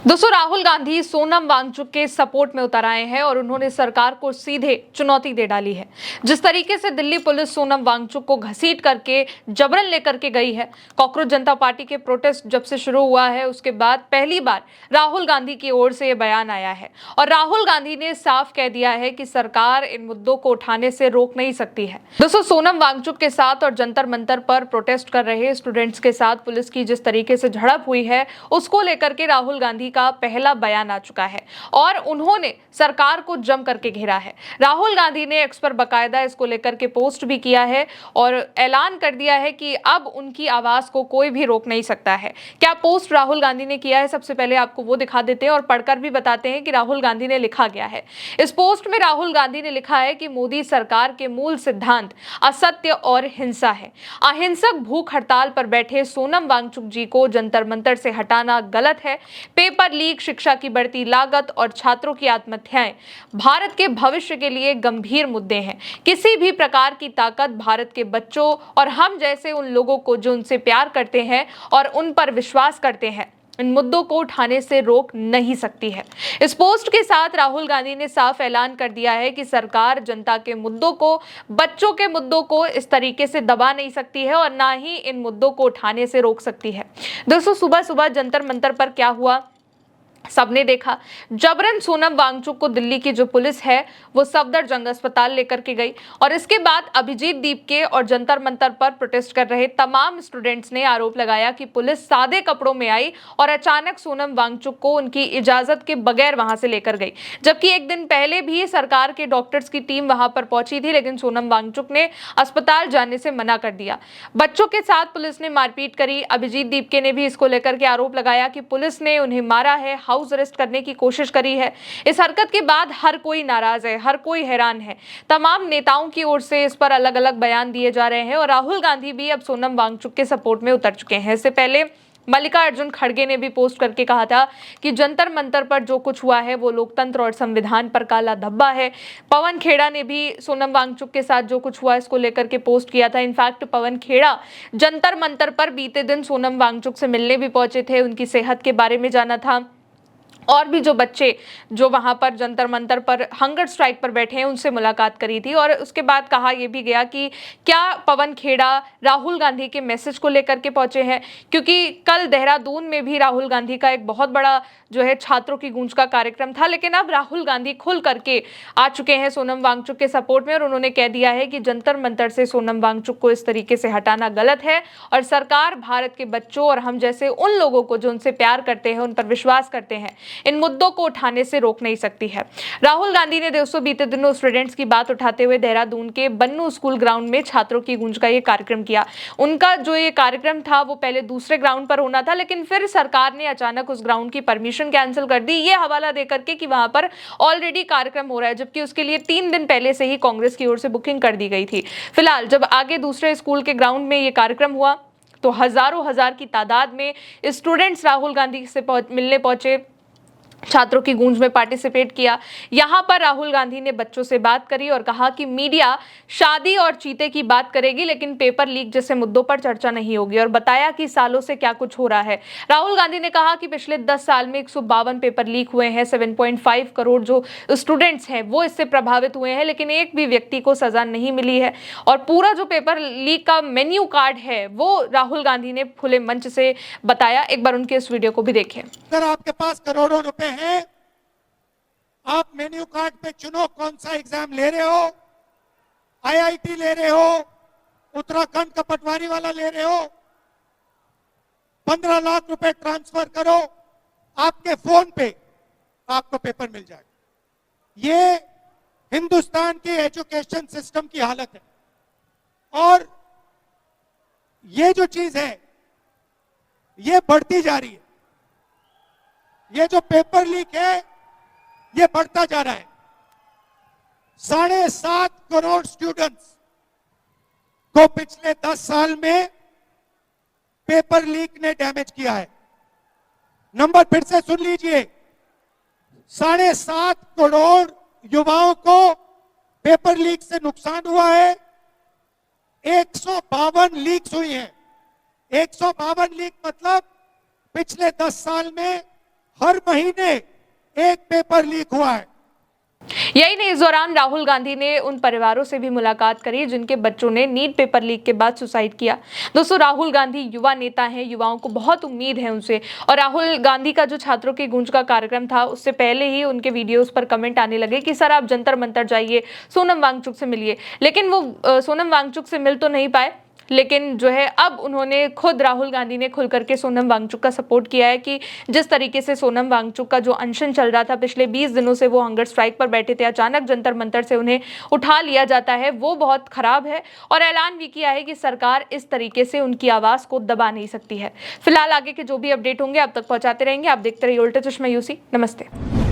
दोस्तों, राहुल गांधी सोनम वांगचुक के सपोर्ट में उतर आए हैं और उन्होंने सरकार को सीधे चुनौती दे डाली है। जिस तरीके से दिल्ली पुलिस सोनम वांगचुक को घसीट करके जबरन लेकर के गई है। कॉकरोच जनता पार्टी के प्रोटेस्ट जब से शुरू हुआ है उसके बाद पहली बार राहुल गांधी की ओर से यह बयान आया है और राहुल गांधी ने साफ कह दिया है कि सरकार इन मुद्दों को उठाने से रोक नहीं सकती है। दोस्तों, सोनम वांगचुक के साथ और जंतर मंतर पर प्रोटेस्ट कर रहे स्टूडेंट्स के साथ पुलिस की जिस तरीके से झड़प हुई है उसको लेकर के राहुल गांधी का पहला बयान आ चुका है और उन्होंने सरकार को जम करके घेरा है। राहुल गांधी ने एक्स पर बकायदा इसको लेकर के पोस्ट भी किया है और ऐलान कर दिया है कि अब उनकी आवाज को कोई भी रोक नहीं सकता है। क्या पोस्ट राहुल गांधी ने किया है, सबसे पहले आपको वो दिखा देते हैं और पढ़कर भी बताते हैं कि राहुल गांधी ने लिखा गया है। इस पोस्ट में राहुल गांधी ने लिखा है कि मोदी सरकार के मूल सिद्धांत असत्य और हिंसा है। अहिंसक भूख हड़ताल पर बैठे सोनम वांगचुक जी को जंतर मंतर से हटाना गलत है। पेपर लीक, शिक्षा की बढ़ती लागत और छात्रों की आत्महत्याएं भारत के भविष्य के लिए गंभीर मुद्दे हैं। किसी भी प्रकार की ताकत भारत के बच्चों और हम जैसे उन लोगों को जो उनसे प्यार करते हैं और उन पर विश्वास करते हैं, इन मुद्दों को उठाने से रोक नहीं सकती है। इस पोस्ट के साथ राहुल गांधी ने साफ ऐलान कर दिया है कि सरकार जनता के मुद्दों को, बच्चों के मुद्दों को इस तरीके से दबा नहीं सकती है और ना ही इन मुद्दों को उठाने से रोक सकती है। दोस्तों, सुबह सुबह जंतर मंतर पर क्या हुआ सबने देखा। जबरन सोनम वांगचुक को दिल्ली की जो पुलिस है वो सफदरजंग अस्पताल लेकर के गई और इसके बाद अभिजीत दीपके और जंतर मंतर पर प्रोटेस्ट कर रहे तमाम स्टूडेंट्स ने आरोप लगाया कि पुलिस सादे कपड़ों में आई और अचानक सोनम वांगचुक को उनकी इजाजत के बगैर वहां से लेकर गई। जबकि एक दिन पहले भी सरकार के डॉक्टर्स की टीम वहां पर पहुंची थी, लेकिन सोनम वांगचुक ने अस्पताल जाने से मना कर दिया। बच्चों के साथ पुलिस ने मारपीट करी। अभिजीत दीपके ने भी इसको लेकर के आरोप लगाया कि पुलिस ने उन्हें मारा है, हाउस अरेस्ट करने की कोशिश करी है। इस हरकत के बाद हर कोई नाराज है, हर कोई हैरान है। तमाम नेताओं की ओर से इस पर अलग अलग बयान दिए जा रहे हैं और राहुल गांधी भी अब सोनम वांगचुक के सपोर्ट में उतर चुके हैं। इससे पहले मल्लिकार्जुन खड़गे ने भी पोस्ट करके कहा था कि जंतर मंतर पर जो कुछ हुआ है वो लोकतंत्र और संविधान पर काला धब्बा है। पवन खेड़ा ने भी सोनम वांगचुक के साथ जो कुछ हुआ इसको लेकर के पोस्ट किया था। इनफैक्ट पवन खेड़ा जंतर मंतर पर बीते दिन सोनम वांगचुक से मिलने भी पहुंचे थे, उनकी सेहत के बारे में जाना था और भी जो बच्चे जो वहां पर जंतर मंतर पर हंगर स्ट्राइक पर बैठे हैं उनसे मुलाकात करी थी। और उसके बाद कहा यह भी गया कि क्या पवन खेड़ा राहुल गांधी के मैसेज को लेकर के पहुंचे हैं, क्योंकि कल देहरादून में भी राहुल गांधी का एक बहुत बड़ा जो है छात्रों की गूंज का कार्यक्रम था, लेकिन अब राहुल गांधी खुल करके आ चुके हैं सोनम वांगचुक के सपोर्ट में और उन्होंने कह दिया है कि जंतर मंतर से सोनम वांगचुक को इस तरीके से हटाना गलत है और सरकार भारत के बच्चों और हम जैसे उन लोगों को जो उनसे प्यार करते हैं, उन पर विश्वास करते हैं, इन मुद्दों को उठाने से रोक नहीं सकती है। राहुल गांधी ने दोस्तों बीते दिनों स्टूडेंट्स की बात उठाते हुए देहरादून के बन्नू स्कूल ग्राउंड में छात्रों की गूंज का ये कार्यक्रम किया। उनका जो ये कार्यक्रम था वो पहले दूसरे ग्राउंड पर होना था, लेकिन फिर सरकार ने अचानक उस ग्राउंड की परमिशन कैंसिल कर दी, ये हवाला देकर के कि वहां पर ऑलरेडी कार्यक्रम हो रहा है, जबकि उसके लिए 3 दिन पहले से ही कांग्रेस की ओर से बुकिंग कर दी गई थी। फिलहाल जब आगे दूसरे स्कूल के ग्राउंड में ये कार्यक्रम हुआ तो हजारों हजार की तादाद में स्टूडेंट्स राहुल गांधी से मिलने पहुंचे, छात्रों की गूंज में पार्टिसिपेट किया। यहां पर राहुल गांधी ने बच्चों से बात करी और कहा कि मीडिया शादी और चीते की बात करेगी लेकिन पेपर लीक जैसे मुद्दों पर चर्चा नहीं होगी और बताया कि सालों से क्या कुछ हो रहा है। राहुल गांधी ने कहा कि पिछले 10 साल में 152 पेपर लीक हुए हैं, 7.5 करोड़ जो स्टूडेंट्स हैं वो इससे प्रभावित हुए हैं, लेकिन एक भी व्यक्ति को सजा नहीं मिली है और पूरा जो पेपर लीक का मेन्यू कार्ड है वो राहुल गांधी ने खुले मंच से बताया। एक बार उनके इस वीडियो को भी देखें। अगर आपके पास करोड़ों रुपए हैं, आप मेन्यू कार्ड पे चुनो कौन सा एग्जाम ले रहे हो, आईआईटी ले रहे हो, उत्तराखंड का पटवारी वाला ले रहे हो, 15 लाख रुपए ट्रांसफर करो आपके फोन पे, आपको पेपर मिल जाएगा। ये हिंदुस्तान के एजुकेशन सिस्टम की हालत है और ये जो चीज है ये बढ़ती जा रही है। ये जो पेपर लीक है ये बढ़ता जा रहा है। 7.5 करोड़ स्टूडेंट्स को पिछले 10 साल में पेपर लीक ने डैमेज किया है। नंबर फिर से सुन लीजिए, 7.5 करोड़ युवाओं को पेपर लीक से नुकसान हुआ है। 152 लीक्स हुई हैं। 152 लीक मतलब पिछले 10 साल में हर महीने एक पेपर लीक हुआ है। यही नहीं, इस दौरान राहुल गांधी ने उन परिवारों से भी मुलाकात करी जिनके बच्चों ने नीट पेपर लीक के बाद सुसाइड किया। दोस्तों, राहुल गांधी युवा नेता हैं, युवाओं को बहुत उम्मीद है उनसे। और राहुल गांधी का जो छात्रों की गूंज का कार्यक्रम था, उससे पहले ही उनके वीडियोस पर कमेंट आने लगे कि सर आप जंतर मंतर जाइए, सोनम वांगचुक से मिलिए। लेकिन वो सोनम वांगचुक से मिल तो नहीं पाए, लेकिन जो है अब उन्होंने खुद, राहुल गांधी ने खुल करके सोनम वांगचुक का सपोर्ट किया है कि जिस तरीके से सोनम वांगचुक का जो अनशन चल रहा था पिछले 20 दिनों से, वो हंगर स्ट्राइक पर बैठे थे, अचानक जंतर मंतर से उन्हें उठा लिया जाता है, वो बहुत खराब है। और ऐलान भी किया है कि सरकार इस तरीके से उनकी आवाज को दबा नहीं सकती है। फिलहाल आगे के जो भी अपडेट होंगे आप तक पहुंचाते रहेंगे। आप देखते रहिए उल्टा चश्मा यूसी। नमस्ते।